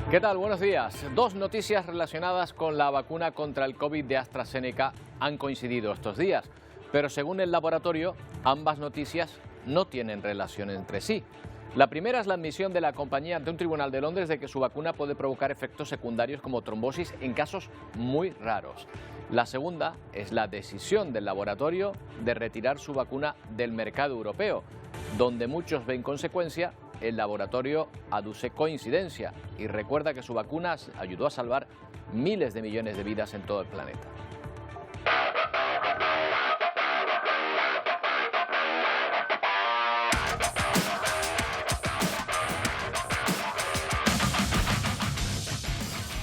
¿Qué tal? Buenos días. Dos noticias relacionadas con la vacuna contra el COVID de AstraZeneca han coincidido estos días, pero según el laboratorio, ambas noticias no tienen relación entre sí. La primera es la admisión de la compañía ante un tribunal de Londres de que su vacuna puede provocar efectos secundarios como trombosis en casos muy raros. La segunda es la decisión del laboratorio de retirar su vacuna del mercado europeo, donde muchos ven consecuencia. El laboratorio aduce coincidencia y recuerda que su vacuna ayudó a salvar miles de millones de vidas en todo el planeta.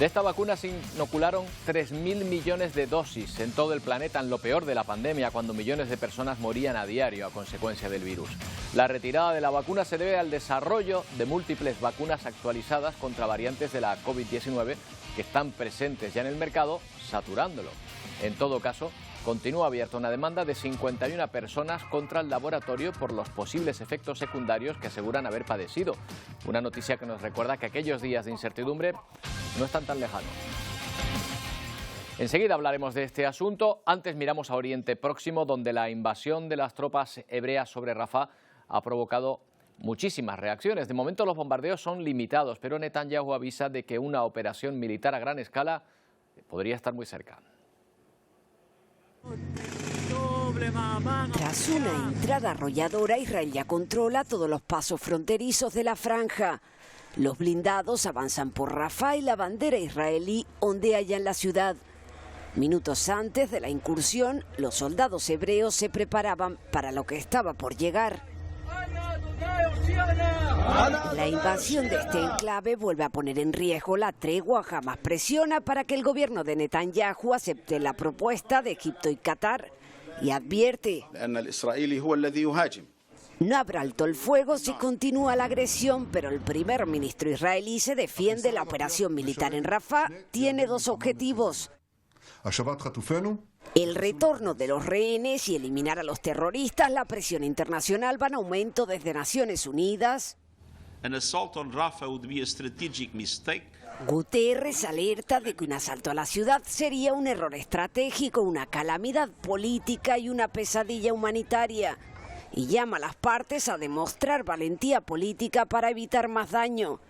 De esta vacuna se inocularon 3.000 millones de dosis en todo el planeta en lo peor de la pandemia, cuando millones de personas morían a diario a consecuencia del virus. La retirada de la vacuna se debe al desarrollo de múltiples vacunas actualizadas contra variantes de la COVID-19 que están presentes ya en el mercado, saturándolo. En todo caso, continúa abierta una demanda de 51 personas contra el laboratorio por los posibles efectos secundarios que aseguran haber padecido. Una noticia que nos recuerda que aquellos días de incertidumbre no están tan lejanos. Enseguida hablaremos de este asunto. Antes miramos a Oriente Próximo, donde la invasión de las tropas hebreas sobre Rafah ha provocado muchísimas reacciones. De momento los bombardeos son limitados, pero Netanyahu avisa de que una operación militar a gran escala podría estar muy cerca. Tras una entrada arrolladora, Israel ya controla todos los pasos fronterizos de la franja. Los blindados avanzan por Rafah y la bandera israelí ondea ya en la ciudad. Minutos antes de la incursión, los soldados hebreos se preparaban para lo que estaba por llegar. La invasión de este enclave vuelve a poner en riesgo la tregua. Jamás presiona para que el gobierno de Netanyahu acepte la propuesta de Egipto y Qatar y advierte: no habrá alto el fuego si continúa la agresión, pero el primer ministro israelí se defiende. La operación militar en Rafah tiene dos objetivos: el retorno de los rehenes y eliminar a los terroristas. La presión internacional va en aumento desde Naciones Unidas. Guterres alerta de que un asalto a la ciudad sería un error estratégico, una calamidad política y una pesadilla humanitaria. Y llama a las partes a demostrar valentía política para evitar más daño.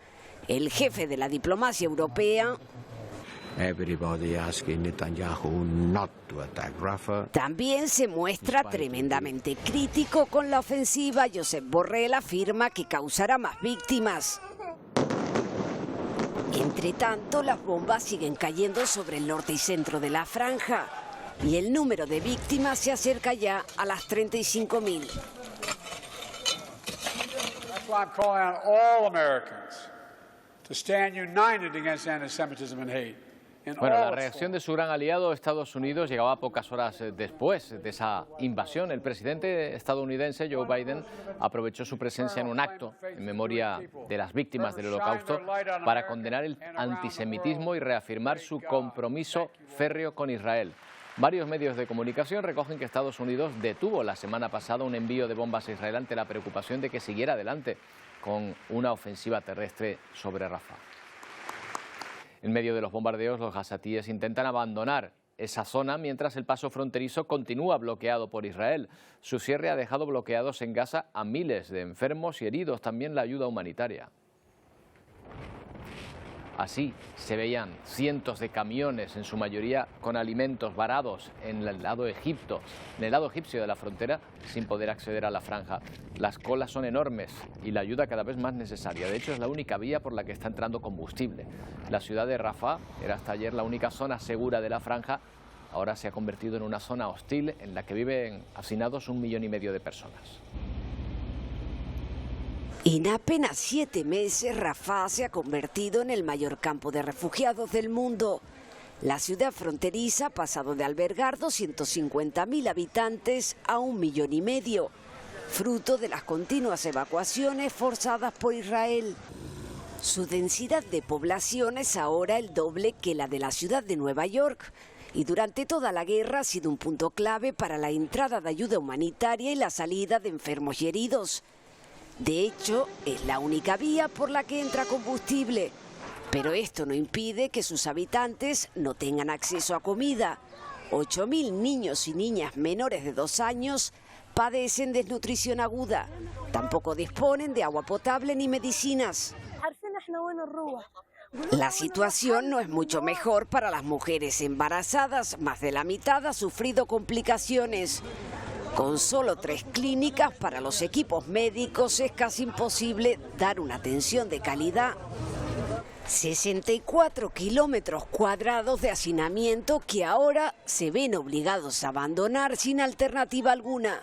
El jefe de la diplomacia europea también se muestra tremendamente crítico con la ofensiva. Josep Borrell afirma que causará más víctimas. Entre tanto, las bombas siguen cayendo sobre el norte y centro de la franja y el número de víctimas se acerca ya a las 35.000. Bueno, la reacción de su gran aliado Estados Unidos llegaba pocas horas después de esa invasión. El presidente estadounidense Joe Biden aprovechó su presencia en un acto en memoria de las víctimas del Holocausto para condenar el antisemitismo y reafirmar su compromiso férreo con Israel. Varios medios de comunicación recogen que Estados Unidos detuvo la semana pasada un envío de bombas a Israel ante la preocupación de que siguiera adelante con una ofensiva terrestre sobre Rafah. En medio de los bombardeos, los gazatíes intentan abandonar esa zona mientras el paso fronterizo continúa bloqueado por Israel. Su cierre ha dejado bloqueados en Gaza a miles de enfermos y heridos, también la ayuda humanitaria. Así se veían cientos de camiones, en su mayoría con alimentos varados en el lado egipcio de la frontera, sin poder acceder a la franja. Las colas son enormes y la ayuda cada vez más necesaria. De hecho, es la única vía por la que está entrando combustible. La ciudad de Rafah era hasta ayer la única zona segura de la franja. Ahora se ha convertido en una zona hostil en la que viven hacinados 1,5 millones de personas. En apenas 7 meses, Rafah se ha convertido en el mayor campo de refugiados del mundo. La ciudad fronteriza ha pasado de albergar 250.000 habitantes a 1,5 millones, fruto de las continuas evacuaciones forzadas por Israel. Su densidad de población es ahora el doble que la de la ciudad de Nueva York. Y durante toda la guerra ha sido un punto clave para la entrada de ayuda humanitaria y la salida de enfermos y heridos. De hecho, es la única vía por la que entra combustible. Pero esto no impide que sus habitantes no tengan acceso a comida. 8.000 niños y niñas menores de 2 años padecen desnutrición aguda. Tampoco disponen de agua potable ni medicinas. La situación no es mucho mejor para las mujeres embarazadas. Más de la mitad ha sufrido complicaciones. Con solo 3 clínicas para los equipos médicos es casi imposible dar una atención de calidad. 64 kilómetros cuadrados de hacinamiento que ahora se ven obligados a abandonar sin alternativa alguna.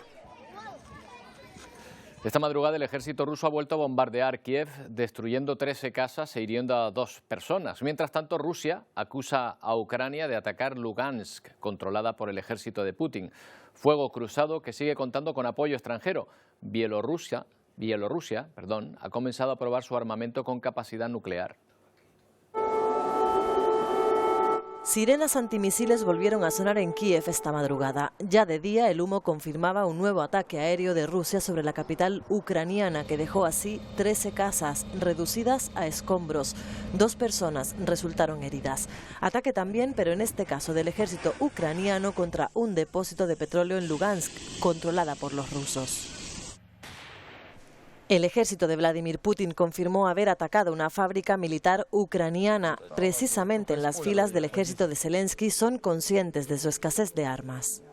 Esta madrugada el ejército ruso ha vuelto a bombardear Kiev, destruyendo 13 casas e hiriendo a 2 personas. Mientras tanto, Rusia acusa a Ucrania de atacar Lugansk, controlada por el ejército de Putin. Fuego cruzado que sigue contando con apoyo extranjero. Bielorrusia, ha comenzado a probar su armamento con capacidad nuclear. Sirenas antimisiles volvieron a sonar en Kiev esta madrugada. Ya de día, el humo confirmaba un nuevo ataque aéreo de Rusia sobre la capital ucraniana, que dejó así 13 casas reducidas a escombros. 2 personas resultaron heridas. Ataque también, pero en este caso del ejército ucraniano, contra un depósito de petróleo en Lugansk, controlada por los rusos. El ejército de Vladimir Putin confirmó haber atacado una fábrica militar ucraniana. Precisamente en las filas del ejército de Zelensky son conscientes de su escasez de armas.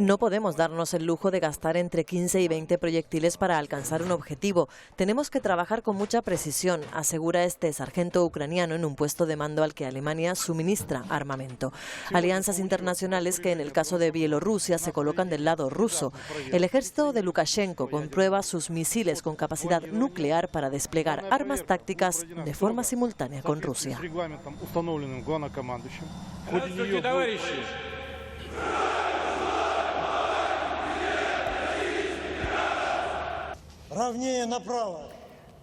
No podemos darnos el lujo de gastar entre 15 y 20 proyectiles para alcanzar un objetivo. Tenemos que trabajar con mucha precisión, asegura este sargento ucraniano en un puesto de mando al que Alemania suministra armamento. Alianzas internacionales que en el caso de Bielorrusia se colocan del lado ruso. El ejército de Lukashenko comprueba sus misiles con capacidad nuclear para desplegar armas tácticas de forma simultánea con Rusia.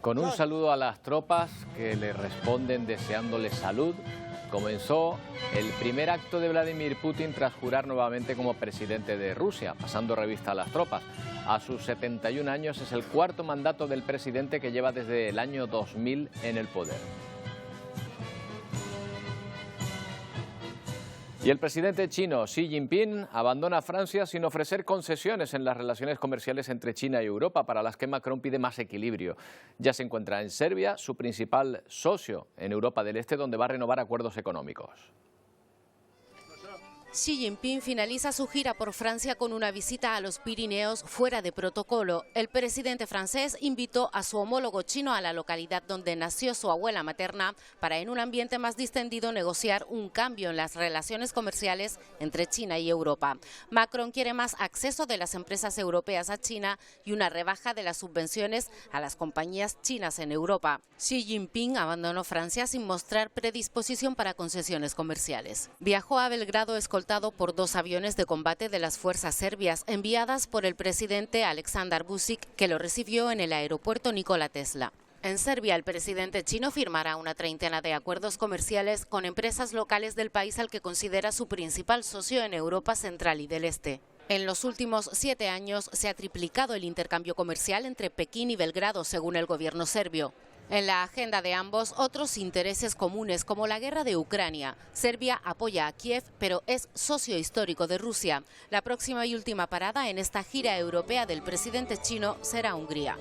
Con un saludo a las tropas que le responden deseándole salud, comenzó el primer acto de Vladimir Putin tras jurar nuevamente como presidente de Rusia, pasando revista a las tropas. A sus 71 años es el 4º mandato del presidente que lleva desde el año 2000 en el poder. Y el presidente chino Xi Jinping abandona Francia sin ofrecer concesiones en las relaciones comerciales entre China y Europa, para las que Macron pide más equilibrio. Ya se encuentra en Serbia, su principal socio en Europa del Este, donde va a renovar acuerdos económicos. Xi Jinping finaliza su gira por Francia con una visita a los Pirineos fuera de protocolo. El presidente francés invitó a su homólogo chino a la localidad donde nació su abuela materna para, en un ambiente más distendido, negociar un cambio en las relaciones comerciales entre China y Europa. Macron quiere más acceso de las empresas europeas a China y una rebaja de las subvenciones a las compañías chinas en Europa. Xi Jinping abandonó Francia sin mostrar predisposición para concesiones comerciales. Viajó a Belgrado escoltado por 2 aviones de combate de las fuerzas serbias enviadas por el presidente Aleksandar Vučić, que lo recibió en el aeropuerto Nikola Tesla. En Serbia, el presidente chino firmará una 30 de acuerdos comerciales con empresas locales del país, al que considera su principal socio en Europa Central y del Este. En los últimos 7 años se ha triplicado el intercambio comercial entre Pekín y Belgrado, según el gobierno serbio. En la agenda de ambos, otros intereses comunes, como la guerra de Ucrania. Serbia apoya a Kiev, pero es socio histórico de Rusia. La próxima y última parada en esta gira europea del presidente chino será Hungría.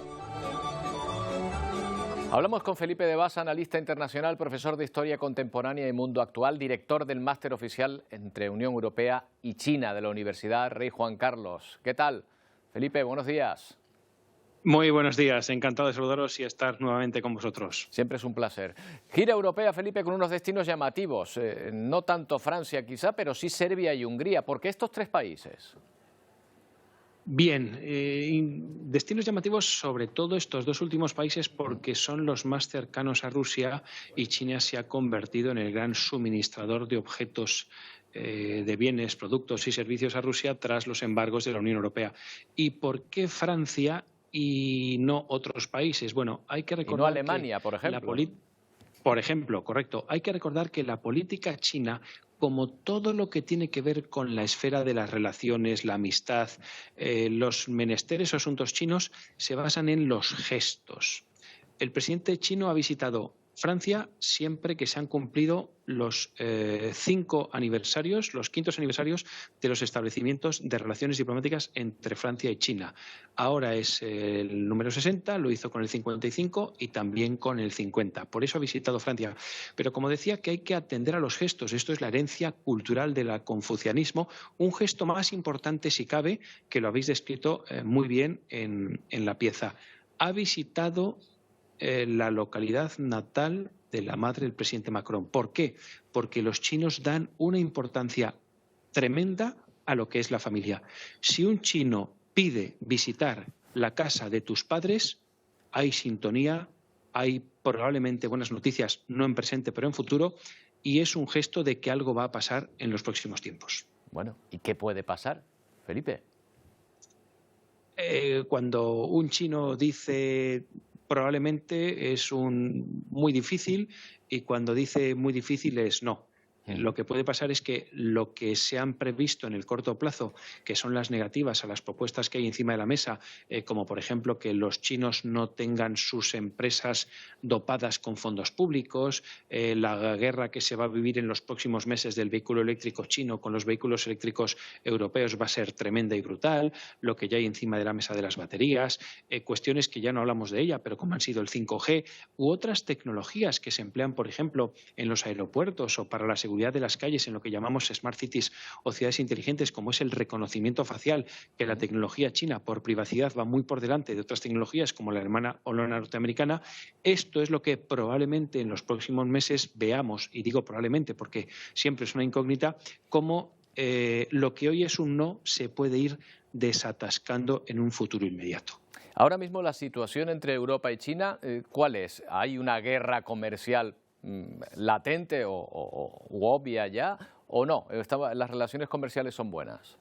Hablamos con Felipe de Basa, analista internacional, profesor de Historia Contemporánea y Mundo Actual, director del máster oficial entre Unión Europea y China de la Universidad Rey Juan Carlos. ¿Qué tal? Felipe, buenos días. Muy buenos días, encantado de saludaros y estar nuevamente con vosotros. Siempre es un placer. Gira europea, Felipe, con unos destinos llamativos, no tanto Francia quizá, pero sí Serbia y Hungría. ¿Por qué estos 3 países? Bien, destinos llamativos sobre todo estos 2 últimos países porque son los más cercanos a Rusia y China se ha convertido en el gran suministrador de objetos de bienes, productos y servicios a Rusia tras los embargos de la Unión Europea. ¿Y por qué Francia y no otros países? Bueno, hay que recordar. Y no Alemania, por ejemplo. Por ejemplo, correcto. Hay que recordar que la política china, como todo lo que tiene que ver con la esfera de las relaciones, la amistad, los menesteres o asuntos chinos, se basan en los gestos. el presidente chino ha visitado Francia siempre que se han cumplido los 5 aniversarios, los 5.º aniversarios de los establecimientos de relaciones diplomáticas entre Francia y China. Ahora es el número 60, lo hizo con el 55 y también con el 50. Por eso ha visitado Francia. Pero como decía, que hay que atender a los gestos. Esto es la herencia cultural del confucianismo. Un gesto más importante, si cabe, que lo habéis descrito muy bien en la pieza. Ha visitado la localidad natal de la madre del presidente Macron. ¿Por qué? Porque los chinos dan una importancia tremenda a lo que es la familia. Si un chino pide visitar la casa de tus padres, hay sintonía, hay probablemente buenas noticias, no en presente pero en futuro, y es un gesto de que algo va a pasar en los próximos tiempos. Bueno, ¿y qué puede pasar, Felipe? Cuando un chino dice probablemente es muy difícil, y cuando dice muy difícil es no. Lo que puede pasar es que lo que se han previsto en el corto plazo, que son las negativas a las propuestas que hay encima de la mesa, como por ejemplo que los chinos no tengan sus empresas dopadas con fondos públicos, la guerra que se va a vivir en los próximos meses del vehículo eléctrico chino con los vehículos eléctricos europeos va a ser tremenda y brutal, lo que ya hay encima de la mesa de las baterías, cuestiones que ya no hablamos de ella, pero como han sido el 5G u otras tecnologías que se emplean, por ejemplo, en los aeropuertos o para la seguridad de las calles, en lo que llamamos smart cities o ciudades inteligentes, como es el reconocimiento facial, que la tecnología china por privacidad va muy por delante de otras tecnologías como la alemana o la norteamericana. Esto es lo que probablemente en los próximos meses veamos, y digo probablemente porque siempre es una incógnita, cómo lo que hoy es un no se puede ir desatascando en un futuro inmediato. Ahora mismo la situación entre Europa y China, ¿cuál es? ¿Hay una guerra comercial latente u obvia ya, o no? ¿Las relaciones comerciales son buenas?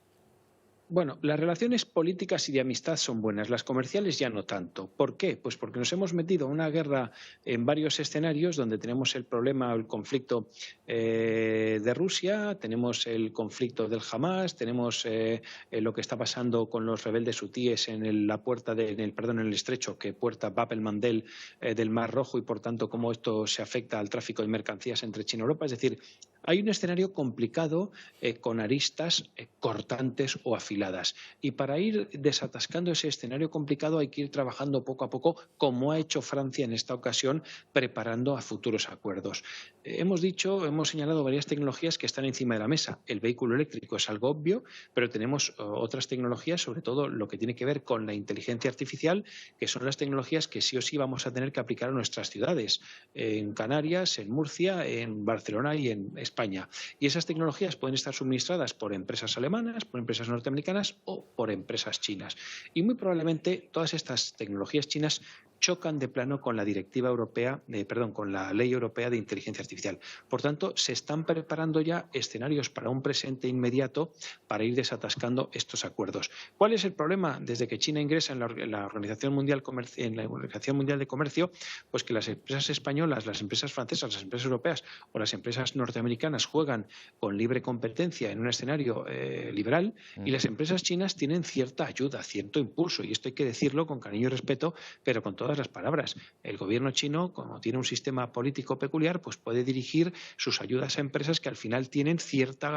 Bueno, las relaciones políticas y de amistad son buenas, las comerciales ya no tanto. ¿Por qué? Pues porque nos hemos metido en una guerra en varios escenarios donde tenemos el problema, el conflicto de Rusia, tenemos el conflicto del Hamas, tenemos lo que está pasando con los rebeldes hutíes en el estrecho que puerta Bab el-Mandeb del Mar Rojo, y por tanto cómo esto se afecta al tráfico de mercancías entre China y Europa. Es decir, hay un escenario complicado con aristas cortantes o afiladas. Y para ir desatascando ese escenario complicado hay que ir trabajando poco a poco, como ha hecho Francia en esta ocasión, preparando a futuros acuerdos. Hemos señalado varias tecnologías que están encima de la mesa. El vehículo eléctrico es algo obvio, pero tenemos otras tecnologías, sobre todo lo que tiene que ver con la inteligencia artificial, que son las tecnologías que sí o sí vamos a tener que aplicar a nuestras ciudades, en Canarias, en Murcia, en Barcelona y en España. Y esas tecnologías pueden estar suministradas por empresas alemanas, por empresas norteamericanas o por empresas chinas. Y muy probablemente todas estas tecnologías chinas chocan de plano con la directiva europea, con la ley europea de inteligencia artificial. Por tanto, se están preparando ya escenarios para un presente inmediato para ir desatascando estos acuerdos. ¿Cuál es el problema? Desde que China ingresa en la Organización Mundial de Comercio, pues que las empresas españolas, las empresas francesas, las empresas europeas o las empresas norteamericanas juegan con libre competencia en un escenario liberal, y las empresas chinas tienen cierta ayuda, cierto impulso, y esto hay que decirlo con cariño y respeto, pero con todas las palabras. El gobierno chino, como tiene un sistema político peculiar, pues puede dirigir sus ayudas a empresas que al final tienen cierta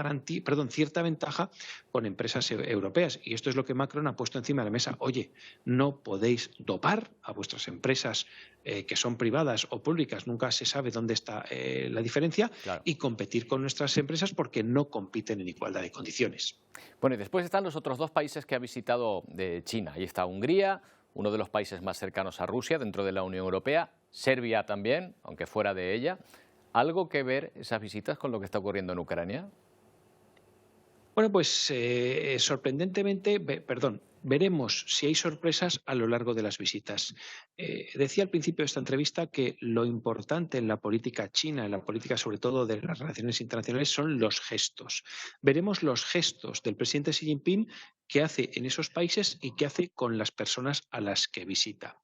ventaja con empresas europeas. Y esto es lo que Macron ha puesto encima de la mesa. Oye, no podéis dopar a vuestras empresas que son privadas o públicas, nunca se sabe dónde está la diferencia, claro, y competir con nuestras empresas porque no compiten en igualdad de condiciones. Bueno, y después están los otros dos países que ha visitado de China. Ahí está Hungría, uno de los países más cercanos a Rusia dentro de la Unión Europea, Serbia también, aunque fuera de ella. ¿Algo que ver esas visitas con lo que está ocurriendo en Ucrania? Bueno, pues veremos si hay sorpresas a lo largo de las visitas. Decía al principio de esta entrevista que lo importante en la política china, en la política sobre todo de las relaciones internacionales, son los gestos. Veremos los gestos del presidente Xi Jinping que hace en esos países y que hace con las personas a las que visita.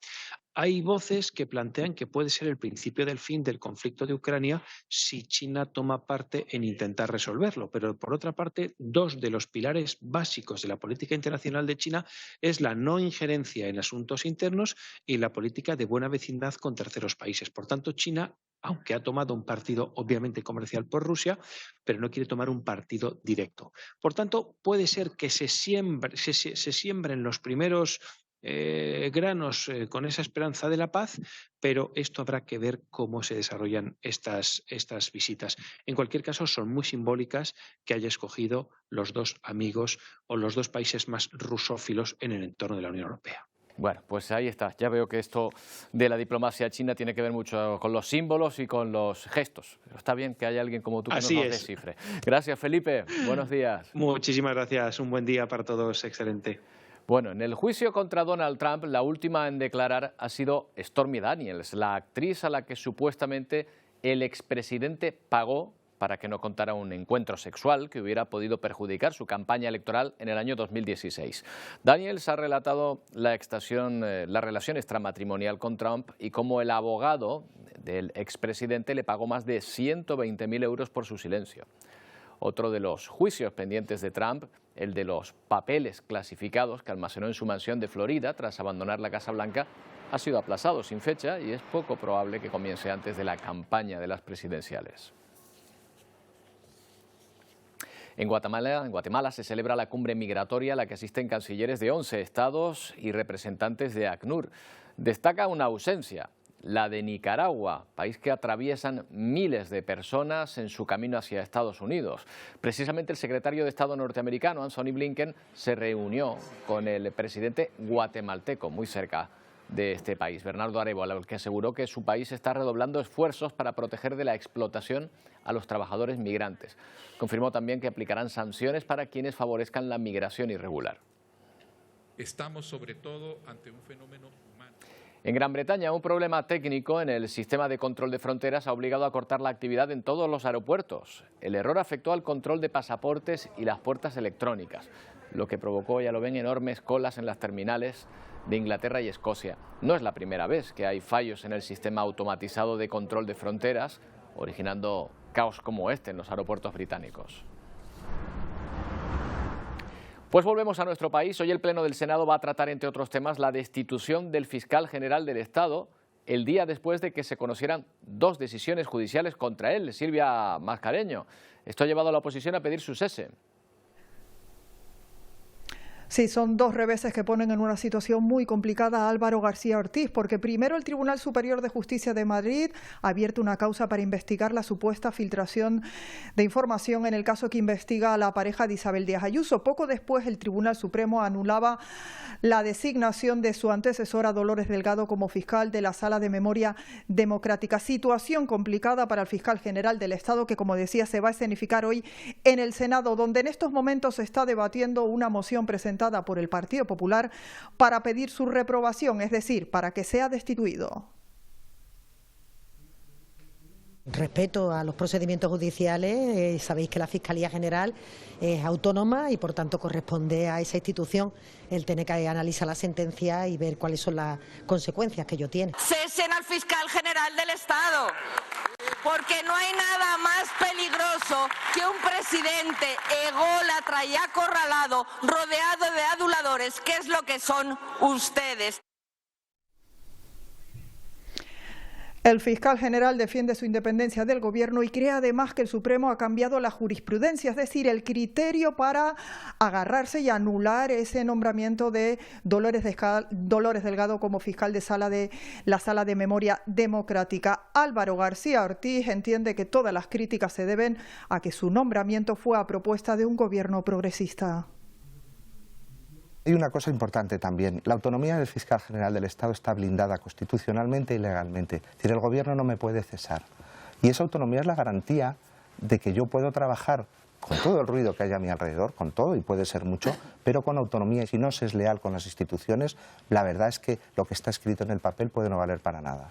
hay voces que plantean que puede ser el principio del fin del conflicto de Ucrania si China toma parte en intentar resolverlo. Pero, por otra parte, dos de los pilares básicos de la política internacional de China es la no injerencia en asuntos internos y la política de buena vecindad con terceros países. Por tanto, China, aunque ha tomado un partido obviamente comercial por Rusia, pero no quiere tomar un partido directo. Por tanto, puede ser que se siembren los primeros granos con esa esperanza de la paz, pero esto habrá que ver cómo se desarrollan estas visitas. En cualquier caso, son muy simbólicas que haya escogido los dos amigos o los dos países más rusófilos en el entorno de la Unión Europea. Bueno, pues ahí está. Ya veo que esto de la diplomacia china tiene que ver mucho con los símbolos y con los gestos. Pero está bien que haya alguien como tú que nos descifre. Gracias, Felipe. Buenos días. Muchísimas gracias. Un buen día para todos. Excelente. Bueno, en el juicio contra Donald Trump, la última en declarar ha sido Stormy Daniels, la actriz a la que supuestamente el expresidente pagó para que no contara un encuentro sexual que hubiera podido perjudicar su campaña electoral en el año 2016. Daniels ha relatado la relación extramatrimonial con Trump y cómo el abogado del expresidente le pagó más de 120.000 euros por su silencio. Otro de los juicios pendientes de Trump, el de los papeles clasificados que almacenó en su mansión de Florida tras abandonar la Casa Blanca, ha sido aplazado sin fecha y es poco probable que comience antes de la campaña de las presidenciales. En Guatemala se celebra la cumbre migratoria a la que asisten cancilleres de 11 estados y representantes de ACNUR. Destaca una ausencia, la de Nicaragua, país que atraviesan miles de personas en su camino hacia Estados Unidos. Precisamente el secretario de Estado norteamericano, Antony Blinken, se reunió con el presidente guatemalteco, muy cerca de este país, Bernardo Arévalo, al que aseguró que su país está redoblando esfuerzos para proteger de la explotación a los trabajadores migrantes. Confirmó también que aplicarán sanciones para quienes favorezcan la migración irregular. Estamos sobre todo ante un fenómeno humano. En Gran Bretaña, un problema técnico en el sistema de control de fronteras ha obligado a cortar la actividad en todos los aeropuertos. El error afectó al control de pasaportes y las puertas electrónicas, lo que provocó, ya lo ven, enormes colas en las terminales de Inglaterra y Escocia. No es la primera vez que hay fallos en el sistema automatizado de control de fronteras, originando caos como este en los aeropuertos británicos. Pues volvemos a nuestro país. Hoy el Pleno del Senado va a tratar, entre otros temas, la destitución del fiscal general del Estado, el día después de que se conocieran dos decisiones judiciales contra él, Silvia Mascareño. Esto ha llevado a la oposición a pedir su cese. Sí, son dos reveses que ponen en una situación muy complicada a Álvaro García Ortiz, porque primero el Tribunal Superior de Justicia de Madrid ha abierto una causa para investigar la supuesta filtración de información en el caso que investiga a la pareja de Isabel Díaz Ayuso. Poco después el Tribunal Supremo anulaba la designación de su antecesora Dolores Delgado como fiscal de la Sala de Memoria Democrática. Situación complicada para el fiscal general del Estado que, como decía, se va a escenificar hoy en el Senado, donde en estos momentos se está debatiendo una moción presentada por el Partido Popular para pedir su reprobación, es decir, para que sea destituido. Respeto a los procedimientos judiciales, sabéis que la Fiscalía General es autónoma y por tanto corresponde a esa institución el tener que analizar la sentencia y ver cuáles son las consecuencias que ello tiene. Cesen al fiscal general del Estado, porque no hay nada más peligroso que un presidente ególatra y acorralado, rodeado de aduladores, que es lo que son ustedes. El fiscal general defiende su independencia del Gobierno y cree además que el Supremo ha cambiado la jurisprudencia, es decir, el criterio para agarrarse y anular ese nombramiento de Dolores Delgado como fiscal de la Sala de Memoria Democrática. Álvaro García Ortiz entiende que todas las críticas se deben a que su nombramiento fue a propuesta de un Gobierno progresista. Hay una cosa importante también, la autonomía del fiscal general del Estado está blindada constitucionalmente y legalmente, es decir, el Gobierno no me puede cesar y esa autonomía es la garantía de que yo puedo trabajar con todo el ruido que haya a mi alrededor, con todo, y puede ser mucho, pero con autonomía, y si no se es leal con las instituciones, la verdad es que lo que está escrito en el papel puede no valer para nada.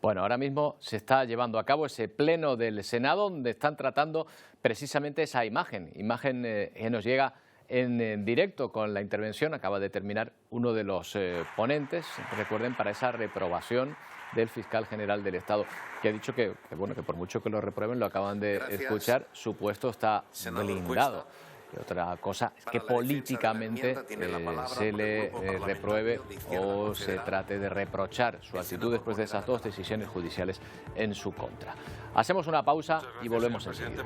Bueno, ahora mismo se está llevando a cabo ese pleno del Senado donde están tratando precisamente esa imagen que nos llega en directo con la intervención. Acaba de terminar uno de los ponentes, recuerden, para esa reprobación del fiscal general del Estado, que ha dicho que por mucho que lo reprueben, lo acaban de escuchar, su puesto está blindado. Y otra cosa es que políticamente se le repruebe o se trate de reprochar su actitud después de esas dos decisiones judiciales en su contra. Hacemos una pausa y volvemos enseguida.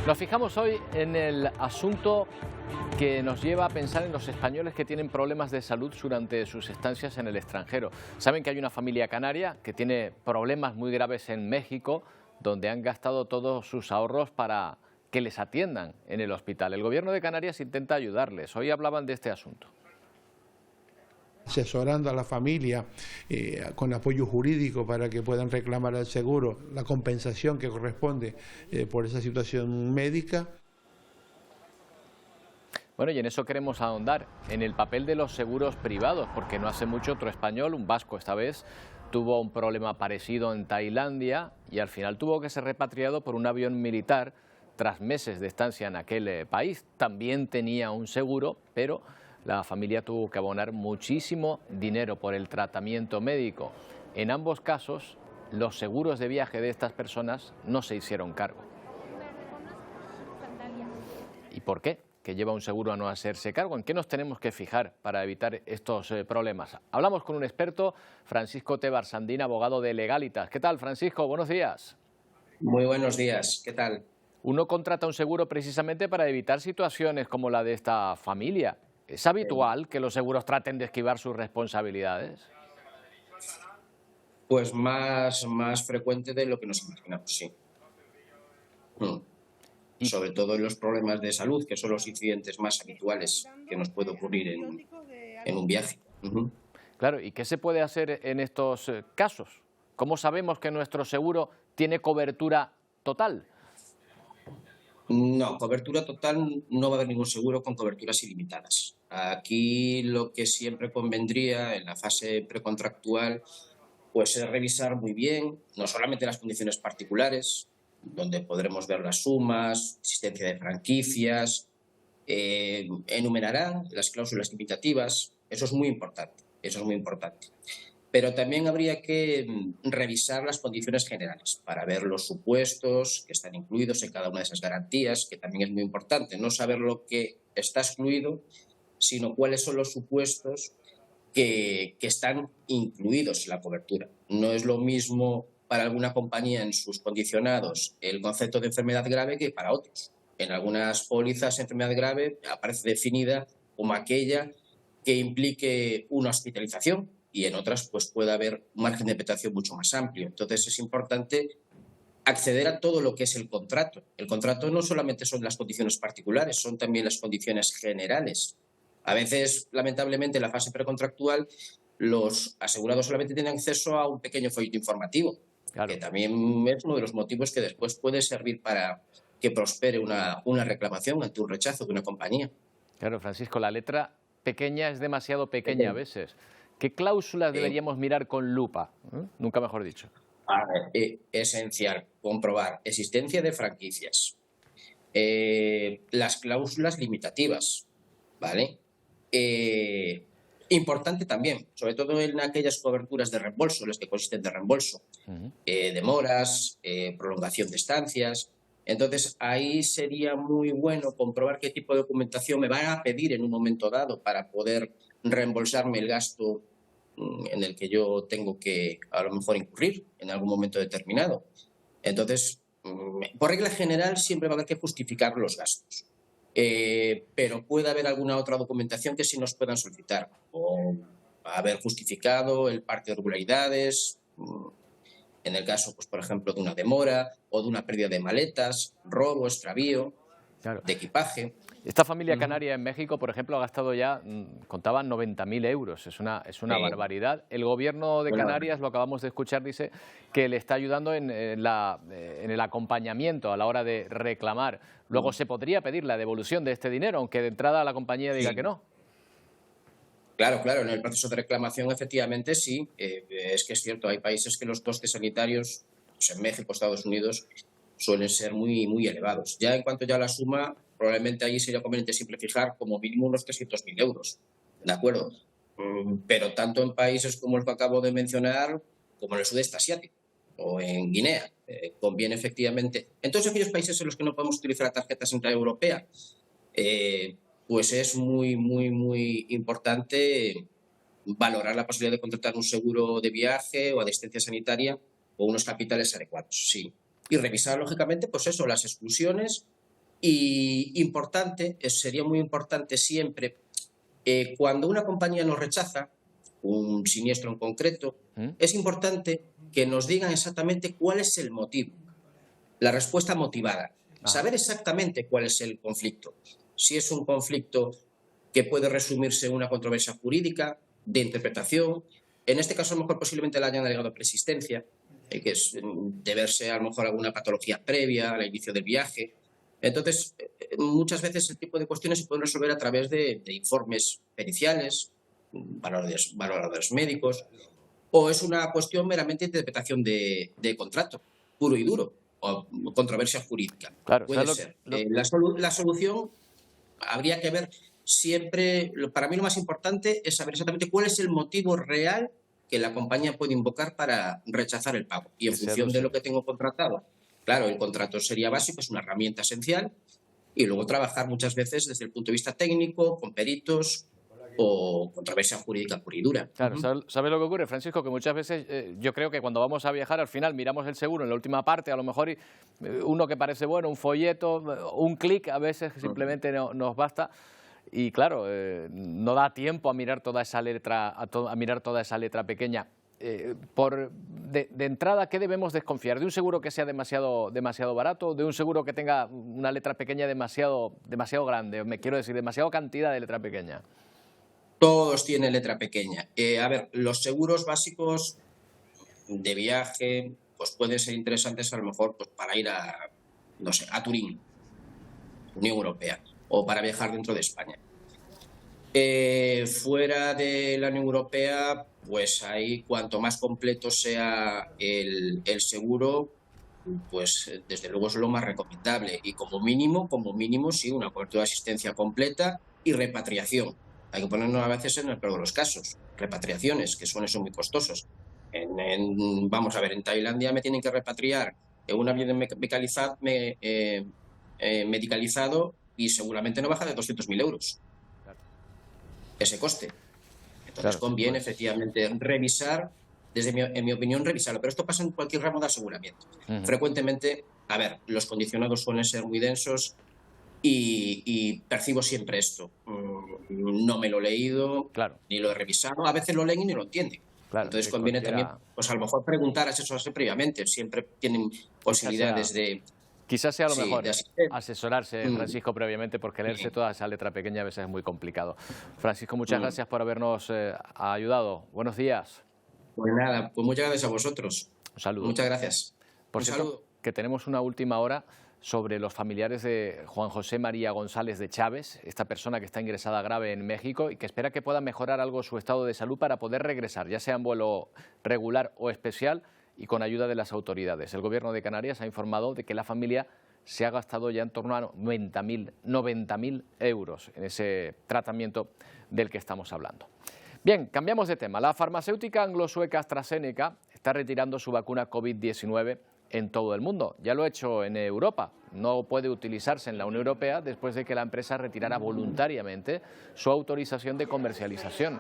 Nos fijamos hoy en el asunto que nos lleva a pensar en los españoles que tienen problemas de salud durante sus estancias en el extranjero. Saben que hay una familia canaria que tiene problemas muy graves en México, donde han gastado todos sus ahorros para que les atiendan en el hospital. El gobierno de Canarias intenta ayudarles. Hoy hablaban de este asunto. Asesorando a la familia con apoyo jurídico para que puedan reclamar al seguro la compensación que corresponde por esa situación médica. Bueno, y en eso queremos ahondar, en el papel de los seguros privados, porque no hace mucho otro español, un vasco esta vez, tuvo un problema parecido en Tailandia y al final tuvo que ser repatriado por un avión militar tras meses de estancia en aquel país. También tenía un seguro, pero la familia tuvo que abonar muchísimo dinero por el tratamiento médico. En ambos casos, los seguros de viaje de estas personas no se hicieron cargo. ¿Y por qué? Que lleva un seguro a no hacerse cargo. ¿En qué nos tenemos que fijar para evitar estos problemas? Hablamos con un experto, Francisco Tebar Sandín, abogado de Legalitas. ¿Qué tal, Francisco? Buenos días. Muy buenos días. ¿Qué tal? Uno contrata un seguro precisamente para evitar situaciones como la de esta familia. ¿Es habitual que los seguros traten de esquivar sus responsabilidades? Pues más frecuente de lo que nos imaginamos, sí. Sobre todo en los problemas de salud, que son los incidentes más habituales que nos puede ocurrir en un viaje. Claro, ¿y qué se puede hacer en estos casos? ¿Cómo sabemos que nuestro seguro tiene cobertura total? No, cobertura total no va a haber ningún seguro con coberturas ilimitadas. Aquí lo que siempre convendría en la fase precontractual pues es revisar muy bien, no solamente las condiciones particulares, donde podremos ver las sumas, existencia de franquicias, enumerarán las cláusulas limitativas, eso es muy importante, Pero también habría que revisar las condiciones generales para ver los supuestos que están incluidos en cada una de esas garantías, que también es muy importante, no saber lo que está excluido, sino cuáles son los supuestos que están incluidos en la cobertura. No es lo mismo para alguna compañía en sus condicionados el concepto de enfermedad grave que para otros. En algunas pólizas, enfermedad grave aparece definida como aquella que implique una hospitalización y en otras pues puede haber un margen de interpretación mucho más amplio. Entonces es importante acceder a todo lo que es el contrato. El contrato no solamente son las condiciones particulares, son también las condiciones generales. A veces, lamentablemente, en la fase precontractual, los asegurados solamente tienen acceso a un pequeño folleto informativo, claro, que también es uno de los motivos que después puede servir para que prospere una reclamación ante un rechazo de una compañía. Claro, Francisco, la letra pequeña es demasiado pequeña a veces. ¿Qué cláusulas deberíamos mirar con lupa? Nunca mejor dicho. Esencial, comprobar existencia de franquicias, las cláusulas limitativas, ¿vale? Importante también, sobre todo en aquellas coberturas de reembolso, las que consisten de reembolso, demoras, prolongación de estancias. Entonces, ahí sería muy bueno comprobar qué tipo de documentación me van a pedir en un momento dado para poder reembolsarme el gasto en el que yo tengo que, a lo mejor, incurrir en algún momento determinado. Entonces, por regla general, siempre va a haber que justificar los gastos. Pero puede haber alguna otra documentación que sí nos puedan solicitar, o haber justificado el parte de irregularidades, en el caso, pues por ejemplo, de una demora o de una pérdida de maletas, robo, extravío, claro, de equipaje. Esta familia canaria en México, por ejemplo, ha gastado ya, contaban 90.000 euros. Es una barbaridad. El gobierno de Canarias, lo acabamos de escuchar, dice que le está ayudando en el acompañamiento a la hora de reclamar. Luego se podría pedir la devolución de este dinero, aunque de entrada la compañía diga que no. Claro, en el proceso de reclamación efectivamente sí. Es que es cierto, hay países que los costes sanitarios, pues en México, Estados Unidos, suelen ser muy elevados. Ya en cuanto a la suma, probablemente ahí sería conveniente siempre fijar como mínimo unos 300.000 euros, ¿de acuerdo? Pero tanto en países como el que acabo de mencionar, como en el sudeste asiático o en Guinea, conviene efectivamente. En todos aquellos países en los que no podemos utilizar la tarjeta central europea, pues es muy importante valorar la posibilidad de contratar un seguro de viaje o de asistencia sanitaria o unos capitales adecuados, sí. Y revisar, lógicamente, pues eso, las exclusiones. Y sería muy importante siempre, cuando una compañía nos rechaza un siniestro en concreto, es importante que nos digan exactamente cuál es el motivo, la respuesta motivada, saber exactamente cuál es el conflicto. Si es un conflicto que puede resumirse en una controversia jurídica, de interpretación, en este caso a lo mejor posiblemente le hayan alegado persistencia, que es deberse a lo mejor a alguna patología previa al inicio del viaje. Entonces, muchas veces ese tipo de cuestiones se pueden resolver a través de informes periciales, valoradores médicos, o es una cuestión meramente de interpretación de contrato, puro y duro, o controversia jurídica. Claro, puede ser. La solución habría que ver siempre, para mí lo más importante es saber exactamente cuál es el motivo real que la compañía puede invocar para rechazar el pago. Y en función de lo que tengo contratado, claro, el contrato sería básico, es una herramienta esencial, y luego trabajar muchas veces desde el punto de vista técnico, con peritos o controversia jurídica pura y dura. Claro, ¿sabes lo que ocurre, Francisco? Que muchas veces yo creo que cuando vamos a viajar al final miramos el seguro en la última parte, a lo mejor uno que parece bueno, un folleto, un clic, a veces simplemente nos basta. Y claro, no da tiempo a mirar toda esa letra, a mirar toda esa letra pequeña. De entrada, ¿qué debemos desconfiar? ¿De un seguro que sea demasiado barato? ¿De un seguro que tenga una letra pequeña demasiado grande? Me quiero decir, demasiada cantidad de letra pequeña. Todos tienen letra pequeña. A ver, los seguros básicos de viaje pues pueden ser interesantes a lo mejor pues, para ir a Turín, Unión Europea, o para viajar dentro de España. Fuera de la Unión Europea, pues ahí cuanto más completo sea el seguro, pues desde luego es lo más recomendable. Y como mínimo sí, una cobertura de asistencia completa y repatriación. Hay que ponernos a veces en el peor de los casos. Repatriaciones, que son muy costosos. Vamos a ver, en Tailandia me tienen que repatriar en un avión medicalizado y seguramente no baja de 200.000 euros. Ese coste. Entonces conviene efectivamente revisar, en mi opinión, revisarlo. Pero esto pasa en cualquier ramo de aseguramiento. Frecuentemente, a ver, los condicionados suelen ser muy densos y percibo siempre esto. No me lo he leído, ni lo he revisado. A veces lo leen y no lo entienden. Entonces conviene también, pues a lo mejor preguntar, asesorarse previamente. Siempre tienen posibilidades de... Quizás sea lo mejor asesorarse, Francisco, previamente, porque leerse toda esa letra pequeña a veces es muy complicado. Francisco, muchas gracias por habernos ayudado. Buenos días. Pues nada, pues muchas gracias a vosotros. Un saludo. Muchas gracias. Por cierto, que tenemos una última hora sobre los familiares de Juan José María González de Chávez, esta persona que está ingresada grave en México y que espera que pueda mejorar algo su estado de salud para poder regresar, ya sea en vuelo regular o especial, y con ayuda de las autoridades. El Gobierno de Canarias ha informado de que la familia se ha gastado ya en torno a 90.000 euros en ese tratamiento del que estamos hablando. Bien, cambiamos de tema. La farmacéutica anglo-sueca AstraZeneca está retirando su vacuna COVID-19 en todo el mundo. Ya lo ha hecho en Europa. No puede utilizarse en la Unión Europea después de que la empresa retirara voluntariamente su autorización de comercialización.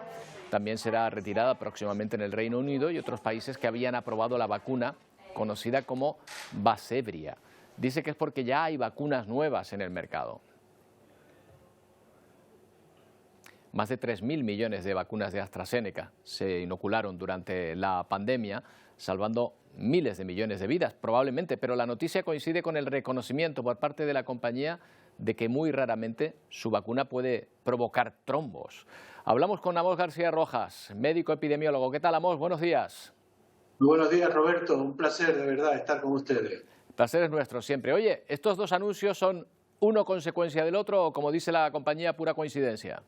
También será retirada próximamente en el Reino Unido y otros países que habían aprobado la vacuna conocida como Vaxzevria. Dice que es porque ya hay vacunas nuevas en el mercado. Más de 3.000 millones de vacunas de AstraZeneca se inocularon durante la pandemia, salvando miles de millones de vidas, probablemente, pero la noticia coincide con el reconocimiento por parte de la compañía de que muy raramente su vacuna puede provocar trombos. Hablamos con Amos García Rojas, médico epidemiólogo. ¿Qué tal, Amos? Buenos días. Muy buenos días, Roberto. Un placer, de verdad, estar con ustedes. El placer es nuestro siempre. Oye, ¿estos dos anuncios son uno consecuencia del otro o, como dice la compañía, pura coincidencia?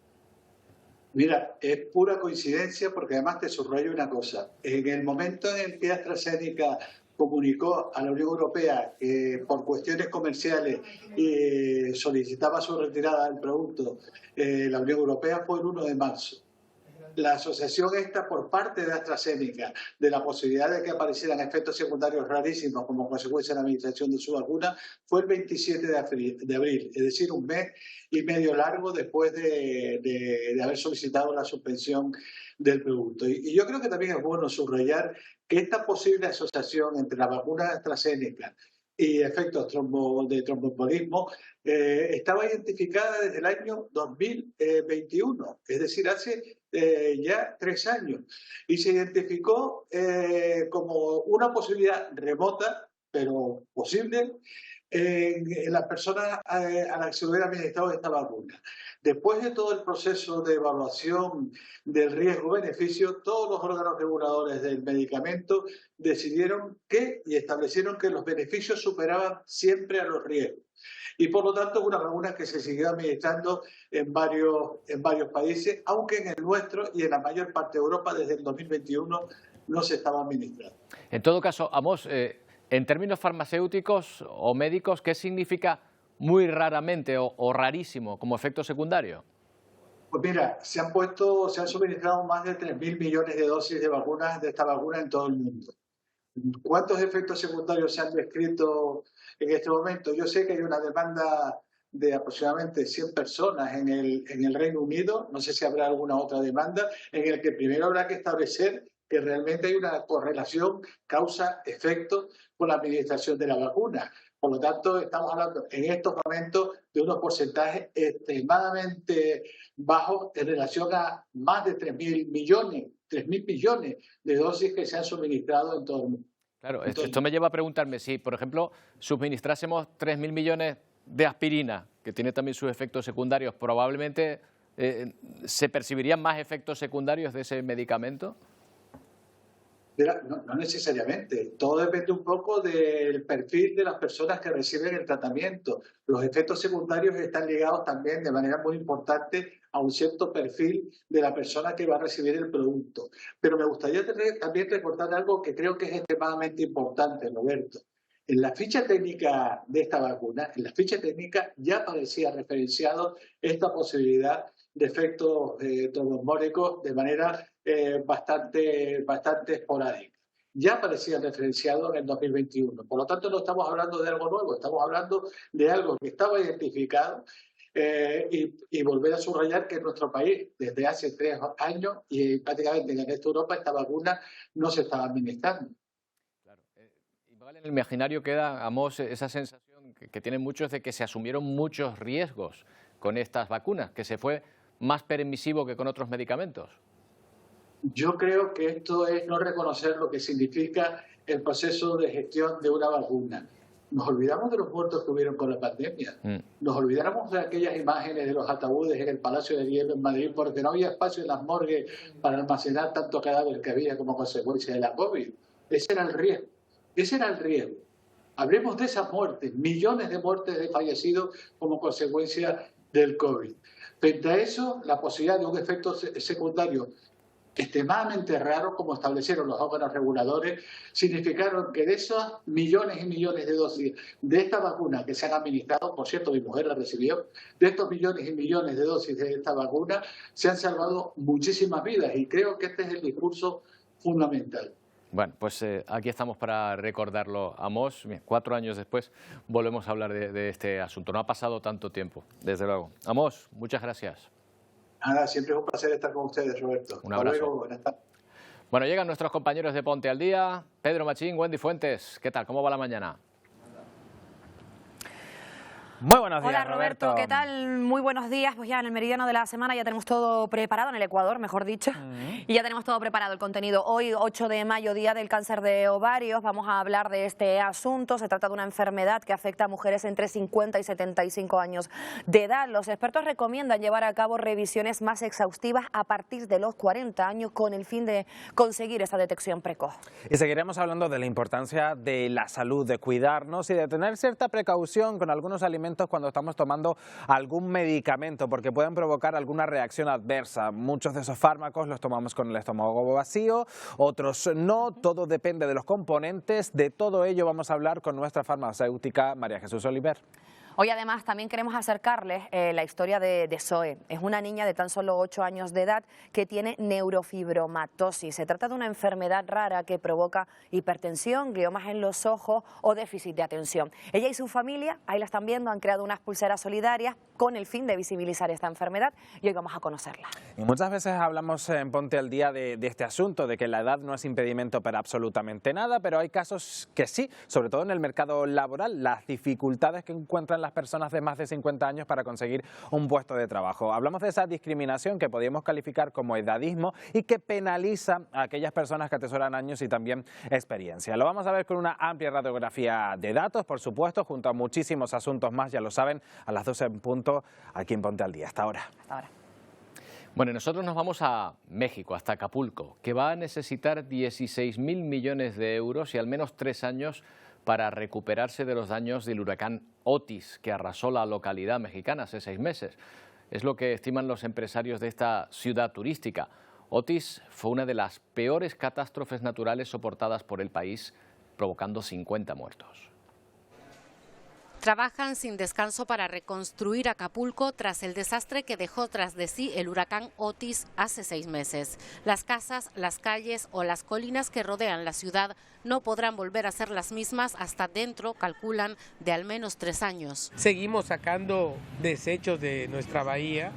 Mira, es pura coincidencia porque además te subrayo una cosa. En el momento en el que AstraZeneca comunicó a la Unión Europea que por cuestiones comerciales solicitaba su retirada del producto, la Unión Europea fue el 1 de marzo. La asociación esta por parte de AstraZeneca de la posibilidad de que aparecieran efectos secundarios rarísimos como consecuencia de la administración de su vacuna fue el 27 de abril, es decir, un mes y medio largo después de haber solicitado la suspensión del producto. Y yo creo que también es bueno subrayar que esta posible asociación entre la vacuna AstraZeneca y efectos de tromboembolismo estaba identificada desde el año 2021, es decir, hace ya 3 años, y se identificó como una posibilidad remota, pero posible, en las personas a las que se hubiera administrado esta vacuna. Después de todo el proceso de evaluación del riesgo-beneficio, todos los órganos reguladores del medicamento decidieron y establecieron que los beneficios superaban siempre a los riesgos. Y por lo tanto es una vacuna que se siguió administrando en varios países, aunque en el nuestro y en la mayor parte de Europa desde el 2021 no se estaba administrando. En todo caso, Amos, en términos farmacéuticos o médicos, ¿qué significa muy raramente o rarísimo como efecto secundario? Pues mira, se han suministrado más de 3.000 millones de dosis de esta vacuna en todo el mundo. ¿Cuántos efectos secundarios se han descrito en este momento? Yo sé que hay una demanda de aproximadamente 100 personas en el Reino Unido, no sé si habrá alguna otra demanda, en el que primero habrá que establecer que realmente hay una correlación causa-efecto con la administración de la vacuna. Por lo tanto, estamos hablando en estos momentos de unos porcentajes extremadamente bajos en relación a más de 3.000 millones de dosis que se han suministrado en todo el mundo. Claro, esto me lleva a preguntarme si, por ejemplo, suministrásemos 3.000 millones de aspirina, que tiene también sus efectos secundarios, probablemente ¿se percibirían más efectos secundarios de ese medicamento? No necesariamente. Todo depende un poco del perfil de las personas que reciben el tratamiento. Los efectos secundarios están ligados también de manera muy importante a un cierto perfil de la persona que va a recibir el producto. Pero me gustaría también recordar algo que creo que es extremadamente importante, Roberto. En la ficha técnica de esta vacuna, en la ficha técnica ya aparecía referenciado esta posibilidad de efectos tromboembólicos de manera bastante esporádica. Ya aparecía referenciado en el 2021. Por lo tanto, no estamos hablando de algo nuevo, estamos hablando de algo que estaba identificado y volver a subrayar que en nuestro país, desde hace 3 años y prácticamente en el resto de Europa, esta vacuna no se estaba administrando. Claro. Igual en el imaginario queda, Amos, esa sensación que tienen muchos de que se asumieron muchos riesgos con estas vacunas, que se fue más permisivo que con otros medicamentos. Yo creo que esto es no reconocer lo que significa el proceso de gestión de una vacuna. Nos olvidamos de los muertos que hubieron con la pandemia. Nos olvidamos de aquellas imágenes de los ataúdes en el Palacio de Hierro en Madrid porque no había espacio en las morgues para almacenar tanto cadáver que había como consecuencia de la COVID. Ese era el riesgo. Ese era el riesgo. Hablemos de esas muertes, millones de muertes de fallecidos como consecuencia del COVID. Frente a eso, la posibilidad de un efecto secundario extremadamente raro, como establecieron los órganos reguladores, significaron que de esos millones y millones de dosis de esta vacuna que se han administrado, por cierto, mi mujer la recibió, de estos millones y millones de dosis de esta vacuna, se han salvado muchísimas vidas y creo que este es el discurso fundamental. Bueno, pues aquí estamos para recordarlo, Amos. Bien, 4 años después volvemos a hablar de este asunto. No ha pasado tanto tiempo, desde luego. Amos, muchas gracias. Nada, siempre es un placer estar con ustedes, Roberto. Un abrazo. Hasta luego, buenas tardes. Bueno, llegan nuestros compañeros de Ponte al Día. Pedro Machín, Wendy Fuentes, ¿qué tal? ¿Cómo va la mañana? Muy buenos días, Hola Roberto, ¿qué tal? Muy buenos días. Pues ya en el meridiano de la semana ya tenemos todo preparado, en el Ecuador, mejor dicho, y ya tenemos todo preparado el contenido. Hoy, 8 de mayo, Día del Cáncer de Ovarios, vamos a hablar de este asunto. Se trata de una enfermedad que afecta a mujeres entre 50 y 75 años de edad. Los expertos recomiendan llevar a cabo revisiones más exhaustivas a partir de los 40 años con el fin de conseguir esta detección precoz. Y seguiremos hablando de la importancia de la salud, de cuidarnos y de tener cierta precaución con algunos alimentos cuando estamos tomando algún medicamento, porque pueden provocar alguna reacción adversa. Muchos de esos fármacos los tomamos con el estómago vacío, otros no, todo depende de los componentes. De todo ello vamos a hablar con nuestra farmacéutica María Jesús Oliver. Hoy además también queremos acercarles la historia de Zoe. Es una niña de tan solo 8 años de edad que tiene neurofibromatosis. Se trata de una enfermedad rara que provoca hipertensión, gliomas en los ojos o déficit de atención. Ella y su familia, ahí la están viendo, han creado unas pulseras solidarias con el fin de visibilizar esta enfermedad y hoy vamos a conocerla. Y muchas veces hablamos en Ponte al Día de este asunto, de que la edad no es impedimento para absolutamente nada, pero hay casos que sí, sobre todo en el mercado laboral, las dificultades que encuentran las personas de más de 50 años para conseguir un puesto de trabajo. Hablamos de esa discriminación que podríamos calificar como edadismo y que penaliza a aquellas personas que atesoran años y también experiencia. Lo vamos a ver con una amplia radiografía de datos, por supuesto, junto a muchísimos asuntos más, ya lo saben, a las 12 en punto, aquí en Ponte al Día. Hasta ahora. Hasta ahora. Bueno, nosotros nos vamos a México, hasta Acapulco, que va a necesitar 16.000 millones de euros y al menos 3 años para recuperarse de los daños del huracán Otis, que arrasó la localidad mexicana hace 6 meses. Es lo que estiman los empresarios de esta ciudad turística. Otis fue una de las peores catástrofes naturales soportadas por el país, provocando 50 muertos. Trabajan sin descanso para reconstruir Acapulco tras el desastre que dejó tras de sí el huracán Otis hace 6 meses. Las casas, las calles o las colinas que rodean la ciudad no podrán volver a ser las mismas hasta dentro, calculan, de al menos 3 años. Seguimos sacando desechos de nuestra bahía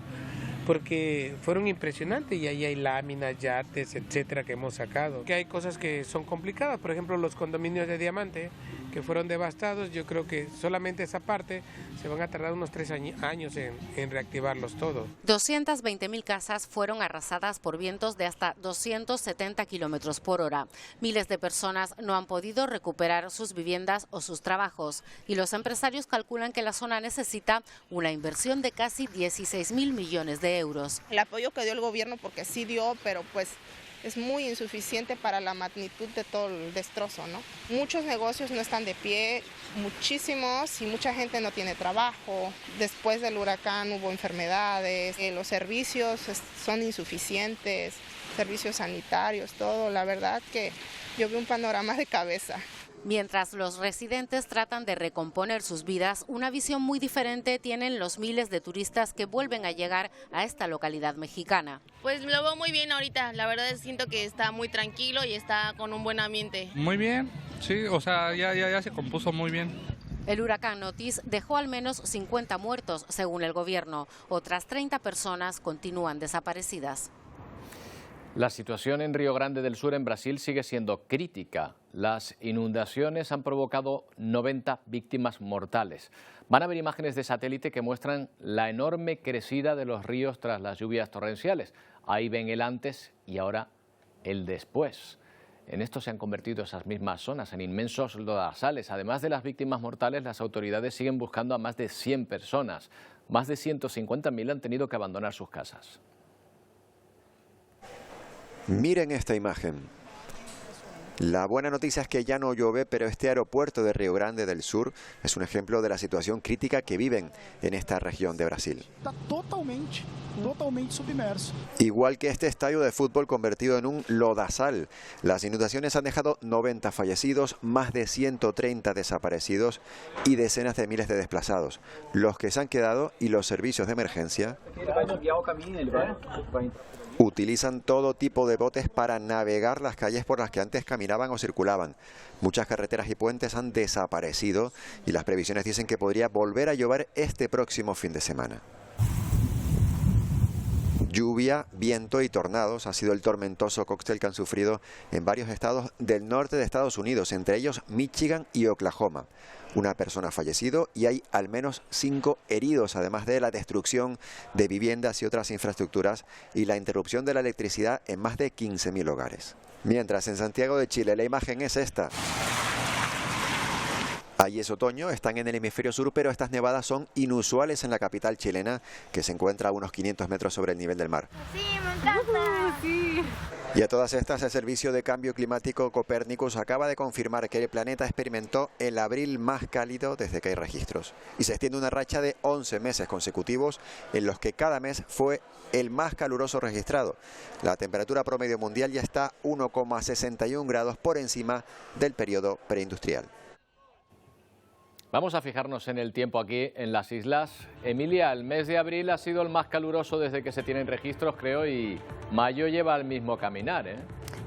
porque fueron impresionantes y ahí hay láminas, yates, etcétera, que hemos sacado. Que hay cosas que son complicadas, por ejemplo los condominios de Diamante que fueron devastados. Yo creo que solamente esa parte se van a tardar unos 3 años en reactivarlos todos. 220.000 casas fueron arrasadas por vientos de hasta 270 kilómetros por hora. Miles de personas no han podido recuperar sus viviendas o sus trabajos y los empresarios calculan que la zona necesita una inversión de casi 16.000 millones de euros. El apoyo que dio el gobierno, porque sí dio, pero pues es muy insuficiente para la magnitud de todo el destrozo, ¿no? Muchos negocios no están de pie, muchísimos, y mucha gente no tiene trabajo. Después del huracán hubo enfermedades, los servicios son insuficientes, servicios sanitarios, todo. La verdad que yo veo un panorama de cabeza. Mientras los residentes tratan de recomponer sus vidas, una visión muy diferente tienen los miles de turistas que vuelven a llegar a esta localidad mexicana. Pues lo veo muy bien ahorita, la verdad siento que está muy tranquilo y está con un buen ambiente. Muy bien, sí, o sea, ya se compuso muy bien. El huracán Otis dejó al menos 50 muertos, según el gobierno. Otras 30 personas continúan desaparecidas. La situación en Río Grande del Sur, en Brasil, sigue siendo crítica. Las inundaciones han provocado 90 víctimas mortales. Van a ver imágenes de satélite que muestran la enorme crecida de los ríos tras las lluvias torrenciales. Ahí ven el antes y ahora el después. En esto se han convertido esas mismas zonas en inmensos lodazales. Además de las víctimas mortales, las autoridades siguen buscando a más de 100 personas. Más de 150.000 han tenido que abandonar sus casas. Miren esta imagen. La buena noticia es que ya no llueve, pero este aeropuerto de Río Grande del Sur es un ejemplo de la situación crítica que viven en esta región de Brasil. Está totalmente submerso. Igual que este estadio de fútbol convertido en un lodazal. Las inundaciones han dejado 90 fallecidos, más de 130 desaparecidos y decenas de miles de desplazados. Los que se han quedado y los servicios de emergencia utilizan todo tipo de botes para navegar las calles por las que antes caminaban o circulaban. Muchas carreteras y puentes han desaparecido y las previsiones dicen que podría volver a llover este próximo fin de semana. Lluvia, viento y tornados ha sido el tormentoso cóctel que han sufrido en varios estados del norte de Estados Unidos, entre ellos Michigan y Oklahoma. Una persona ha fallecido y hay al menos 5 heridos, además de la destrucción de viviendas y otras infraestructuras y la interrupción de la electricidad en más de 15.000 hogares. Mientras en Santiago de Chile la imagen es esta. Allí es otoño, están en el hemisferio sur, pero estas nevadas son inusuales en la capital chilena, que se encuentra a unos 500 metros sobre el nivel del mar. Sí, me encanta. Sí. Y a todas estas, el Servicio de Cambio Climático Copérnicus acaba de confirmar que el planeta experimentó el abril más cálido desde que hay registros. Y se extiende una racha de 11 meses consecutivos en los que cada mes fue el más caluroso registrado. La temperatura promedio mundial ya está 1,61 grados por encima del periodo preindustrial. Vamos a fijarnos en el tiempo aquí en las islas. Emilia, el mes de abril ha sido el más caluroso desde que se tienen registros, creo, y mayo lleva el mismo caminar, ¿eh?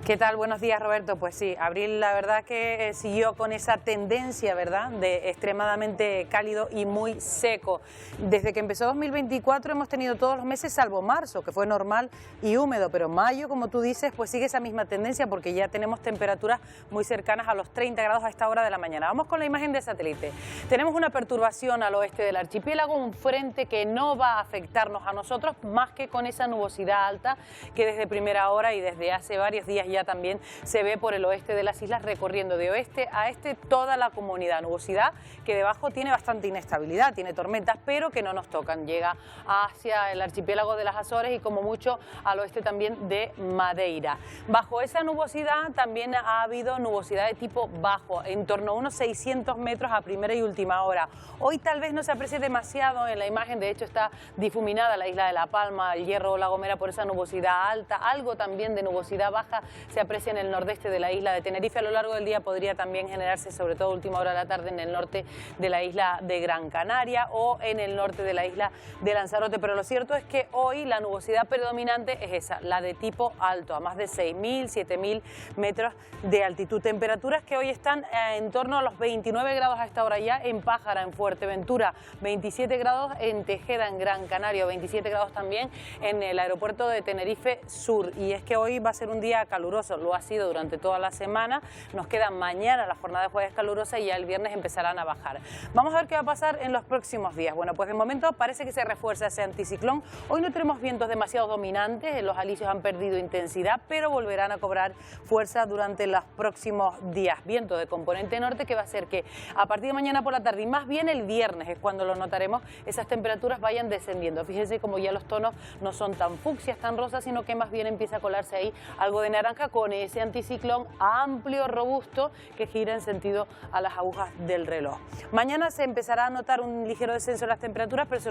¿Qué tal? Buenos días, Roberto. Pues sí, abril la verdad que siguió con esa tendencia, ¿verdad?, de extremadamente cálido y muy seco. Desde que empezó 2024 hemos tenido todos los meses, salvo marzo, que fue normal y húmedo, pero mayo, como tú dices, pues sigue esa misma tendencia porque ya tenemos temperaturas muy cercanas a los 30 grados a esta hora de la mañana. Vamos con la imagen de satélite. Tenemos una perturbación al oeste del archipiélago, un frente que no va a afectarnos a nosotros más que con esa nubosidad alta que desde primera hora y desde hace varios días ya también se ve por el oeste de las islas, recorriendo de oeste a este toda la comunidad. Nubosidad que debajo tiene bastante inestabilidad, tiene tormentas, pero que no nos tocan. Llega hacia el archipiélago de las Azores y como mucho al oeste también de Madeira. Bajo esa nubosidad también ha habido nubosidad de tipo bajo, en torno a unos 600 metros a primera y última hora. Hoy tal vez no se aprecie demasiado en la imagen, de hecho está difuminada la isla de La Palma, el Hierro o La Gomera por esa nubosidad alta, algo también de nubosidad baja se aprecia en el nordeste de la isla de Tenerife. A lo largo del día podría también generarse, sobre todo última hora de la tarde, en el norte de la isla de Gran Canaria o en el norte de la isla de Lanzarote. Pero lo cierto es que hoy la nubosidad predominante es esa, la de tipo alto, a más de 6.000, 7.000 metros de altitud. Temperaturas que hoy están en torno a los 29 grados a esta hora ya en Pájara, en Fuerteventura, 27 grados en Tejeda, en Gran Canaria, 27 grados también en el aeropuerto de Tenerife Sur. Y es que hoy va a ser un día caluroso, lo ha sido durante toda la semana, nos queda mañana la jornada de jueves calurosa y ya el viernes empezarán a bajar. Vamos a ver qué va a pasar en los próximos días. Bueno, pues de momento parece que se refuerza ese anticiclón. Hoy no tenemos vientos demasiado dominantes, los alisios han perdido intensidad, pero volverán a cobrar fuerza durante los próximos días. Viento de componente norte que va a hacer que a partir de mañana por la tarde y más bien el viernes es cuando lo notaremos, esas temperaturas vayan descendiendo. Fíjense como ya los tonos no son tan fucsias, tan rosas, sino que más bien empieza a colarse ahí algo de naranja con ese anticiclón amplio, robusto, que gira en sentido a las agujas del reloj. Mañana se empezará a notar un ligero descenso en las temperaturas, pero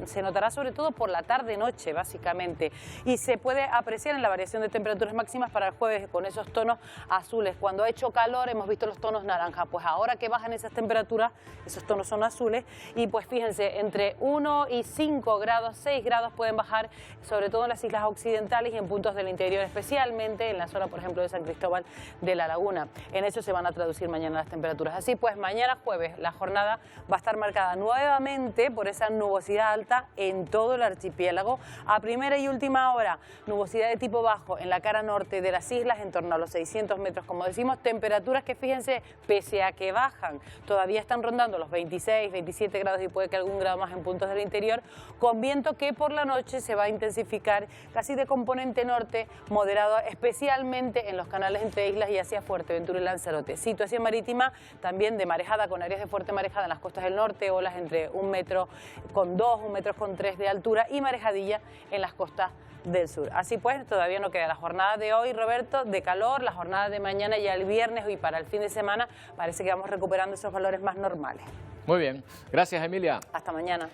se notará sobre todo por la tarde-noche, básicamente. Y se puede apreciar en la variación de temperaturas máximas para el jueves con esos tonos azules. Cuando ha hecho calor hemos visto los tonos naranja, pues ahora que bajan esas temperaturas, esos tonos son azules y pues fíjense, entre 1 y 5 grados, 6 grados pueden bajar, sobre todo en las islas occidentales y en puntos del interior, especialmente en la zona, por ejemplo, de San Cristóbal de la Laguna. En eso se van a traducir mañana las temperaturas. Así pues, mañana jueves la jornada va a estar marcada nuevamente por esa nubosidad alta en todo el archipiélago. A primera y última hora, nubosidad de tipo bajo en la cara norte de las islas, en torno a los 600 metros, como decimos, temperaturas que, fíjense, pese a que bajan, todavía están rondando los 26, 27 grados y puede que algún grado más en puntos del interior, con viento que por la noche se va a intensificar, casi de componente norte, moderado, especialmente en los canales entre islas y hacia Fuerteventura y Lanzarote. Situación marítima también de marejada, con áreas de fuerte marejada en las costas del norte, olas entre 1,2 metros, 1,3 metros de altura y marejadilla en las costas del sur. Así pues, todavía no queda la jornada de hoy, Roberto, de calor, la jornada de mañana y el viernes y para el fin de semana parece que vamos recuperando esos valores más normales. Muy bien, gracias Emilia. Hasta mañana.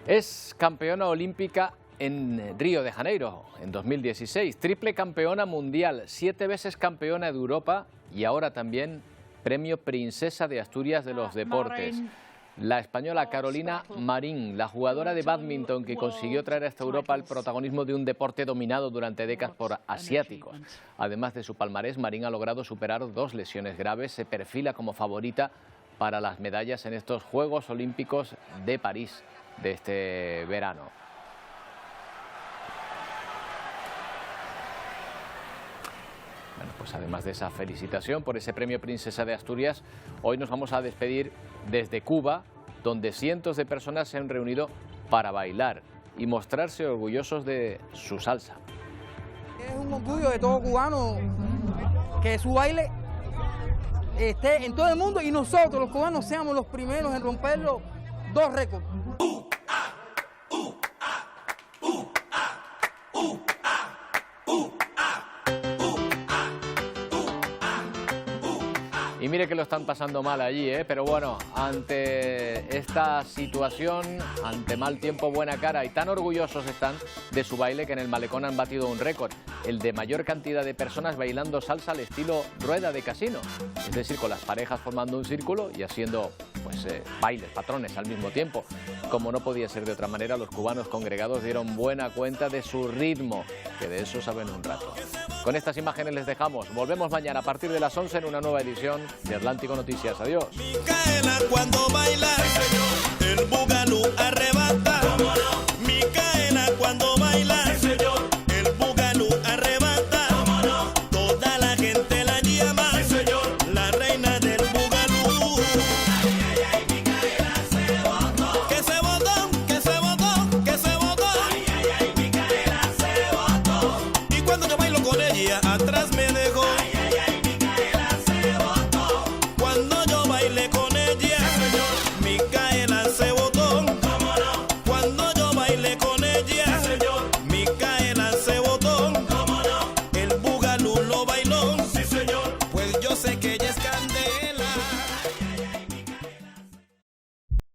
Es campeona olímpica en Río de Janeiro en 2016, triple campeona mundial, 7 veces campeona de Europa y ahora también premio Princesa de Asturias de los Deportes. La española Carolina Marín, la jugadora de bádminton que consiguió traer a esta Europa el protagonismo de un deporte dominado durante décadas por asiáticos. Además de su palmarés, Marín ha logrado superar 2 lesiones graves, se perfila como favorita para las medallas en estos Juegos Olímpicos de París de este verano. Bueno, pues además de esa felicitación por ese premio Princesa de Asturias, hoy nos vamos a despedir desde Cuba, donde cientos de personas se han reunido para bailar y mostrarse orgullosos de su salsa. Es un orgullo de todo cubano que su baile esté en todo el mundo y nosotros los cubanos seamos los primeros en romper los 2 récords. Y mire que lo están pasando mal allí, pero bueno, ante esta situación, ante mal tiempo, buena cara, y tan orgullosos están de su baile que en el malecón han batido un récord, el de mayor cantidad de personas bailando salsa al estilo rueda de casino, es decir, con las parejas formando un círculo y haciendo pues bailes, patrones al mismo tiempo. Como no podía ser de otra manera, los cubanos congregados dieron buena cuenta de su ritmo, que de eso saben un rato. Con estas imágenes les dejamos. Volvemos mañana a partir de las 11 en una nueva edición de Atlántico Noticias. Adiós. Cuando baila, el bugalú arrebata.